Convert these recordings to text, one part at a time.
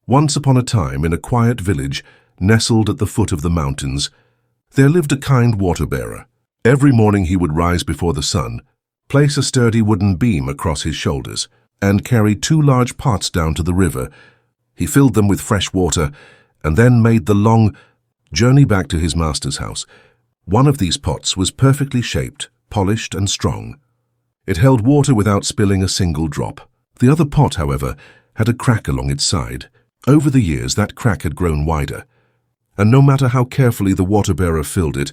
Once upon a time, in a quiet village nestled at the foot of the mountains, there lived a kind water-bearer. Every morning he would rise before the sun, place a sturdy wooden beam across his shoulders, and carry 2 large pots down to the river. He filled them with fresh water, and then made the long journey back to his master's house. One of these pots was perfectly shaped, polished, and strong. It held water without spilling a single drop. The other pot, however, had a crack along its side. Over the years, that crack had grown wider, and no matter how carefully the water-bearer filled it,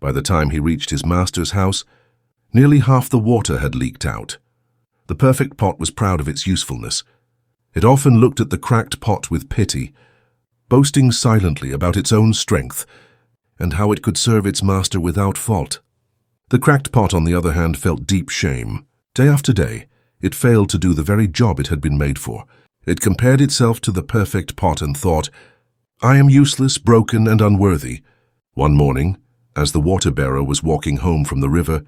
by the time he reached his master's house, nearly half the water had leaked out. The perfect pot was proud of its usefulness. It often looked at the cracked pot with pity, boasting silently about its own strength and how it could serve its master without fault. The cracked pot, on the other hand, felt deep shame. Day after day, it failed to do the very job it had been made for. It compared itself to the perfect pot and thought, "I am useless, broken, and unworthy." One morning, as the water-bearer was walking home from the river,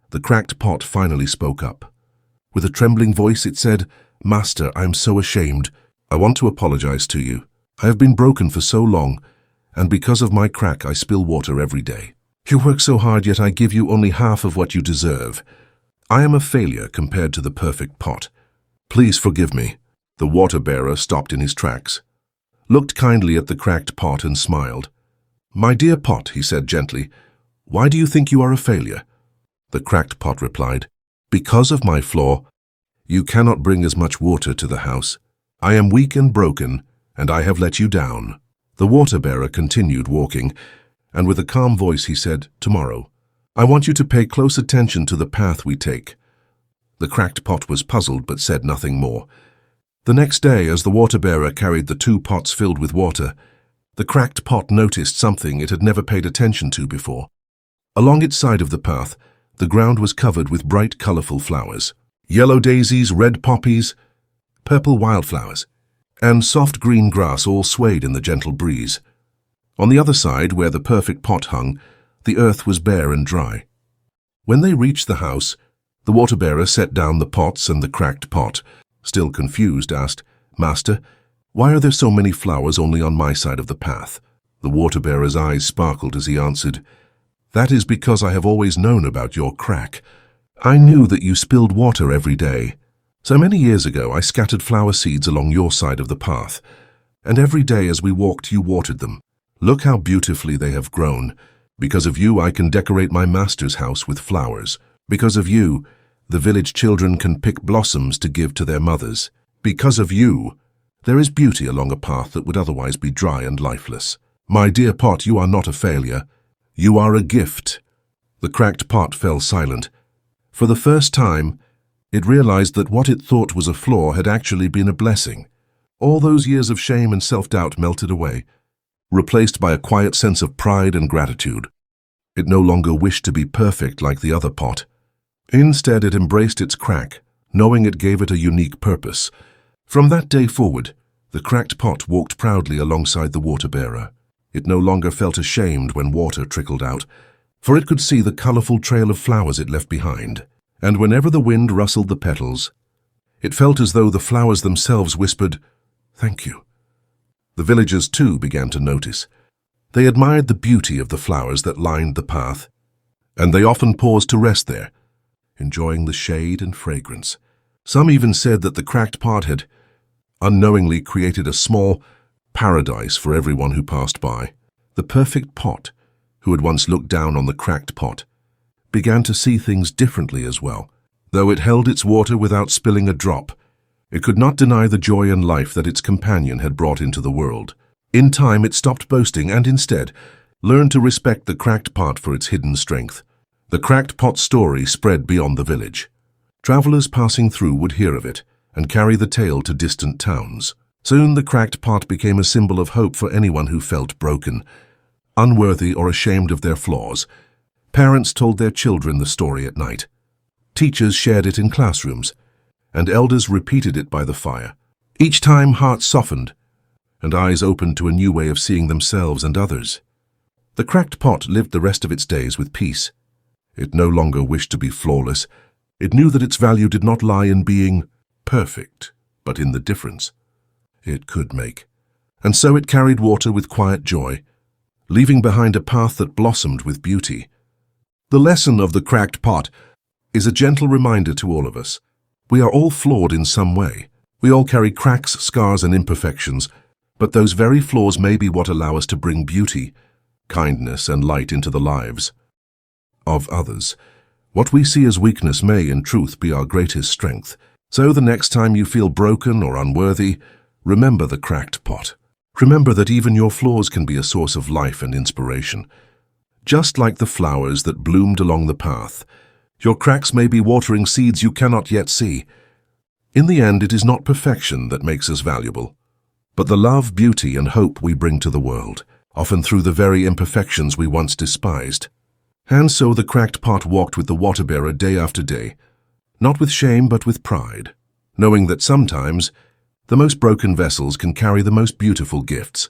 the cracked pot finally spoke up. With a trembling voice it said, "Master, I am so ashamed. I want to apologize to you. I have been broken for so long, and because of my crack I spill water every day. You work so hard, yet I give you only half of what you deserve. I am a failure compared to the perfect pot. Please forgive me." The water-bearer stopped in his tracks, looked kindly at the cracked pot and smiled. "My dear pot," he said gently, "why do you think you are a failure?" The cracked pot replied, "Because of my flaw, you cannot bring as much water to the house. I am weak and broken, and I have let you down." The water-bearer continued walking, and with a calm voice he said, "Tomorrow, I want you to pay close attention to the path we take." The cracked pot was puzzled but said nothing more. The next day, as the water-bearer carried the 2 pots filled with water, the cracked pot noticed something it had never paid attention to before. Along its side of the path, the ground was covered with bright, colorful flowers. Yellow daisies, red poppies, purple wildflowers, and soft green grass all swayed in the gentle breeze. On the other side, where the perfect pot hung, the earth was bare and dry. When they reached the house, the water-bearer set down the pots, and the cracked pot, still confused, asked, "Master, why are there so many flowers only on my side of the path?" The water-bearer's eyes sparkled as he answered, "That is because I have always known about your crack. I knew that you spilled water every day. So many years ago I scattered flower seeds along your side of the path, and every day as we walked you watered them. Look how beautifully they have grown. Because of you I can decorate my master's house with flowers. Because of you, the village children can pick blossoms to give to their mothers. Because of you, there is beauty along a path that would otherwise be dry and lifeless. My dear pot, you are not a failure. You are a gift." The cracked pot fell silent. For the first time, it realized that what it thought was a flaw had actually been a blessing. All those years of shame and self-doubt melted away, replaced by a quiet sense of pride and gratitude. It no longer wished to be perfect like the other pot. Instead, it embraced its crack, knowing it gave it a unique purpose. From that day forward, the cracked pot walked proudly alongside the water-bearer. It no longer felt ashamed when water trickled out, for it could see the colorful trail of flowers it left behind. And whenever the wind rustled the petals, it felt as though the flowers themselves whispered, "Thank you." The villagers, too, began to notice. They admired the beauty of the flowers that lined the path, and they often paused to rest there, enjoying the shade and fragrance. Some even said that the cracked pot had unknowingly created a small paradise for everyone who passed by. The perfect pot, who had once looked down on the cracked pot, began to see things differently as well. Though it held its water without spilling a drop, it could not deny the joy and life that its companion had brought into the world. In time, it stopped boasting and instead learned to respect the cracked pot for its hidden strength. The cracked pot's story spread beyond the village. Travelers passing through would hear of it and carry the tale to distant towns. Soon the cracked pot became a symbol of hope for anyone who felt broken, unworthy, or ashamed of their flaws. Parents told their children the story at night. Teachers shared it in classrooms, and elders repeated it by the fire. Each time, hearts softened and eyes opened to a new way of seeing themselves and others. The cracked pot lived the rest of its days with peace. It no longer wished to be flawless. It knew that its value did not lie in being perfect, but in the difference. it could make. And so it carried water with quiet joy, leaving behind a path that blossomed with beauty. The lesson of the cracked pot is a gentle reminder to all of us. We are all flawed in some way. We all carry cracks, scars, and imperfections, but those very flaws may be what allow us to bring beauty, kindness, and light into the lives of others. What we see as weakness may, in truth, be our greatest strength. So the next time you feel broken or unworthy, remember the cracked pot. Remember that even your flaws can be a source of life and inspiration. Just like the flowers that bloomed along the path, your cracks may be watering seeds you cannot yet see. In the end, it is not perfection that makes us valuable, but the love, beauty, and hope we bring to the world, often through the very imperfections we once despised. And so the cracked pot walked with the water-bearer day after day, not with shame but with pride, knowing that sometimes the most broken vessels can carry the most beautiful gifts.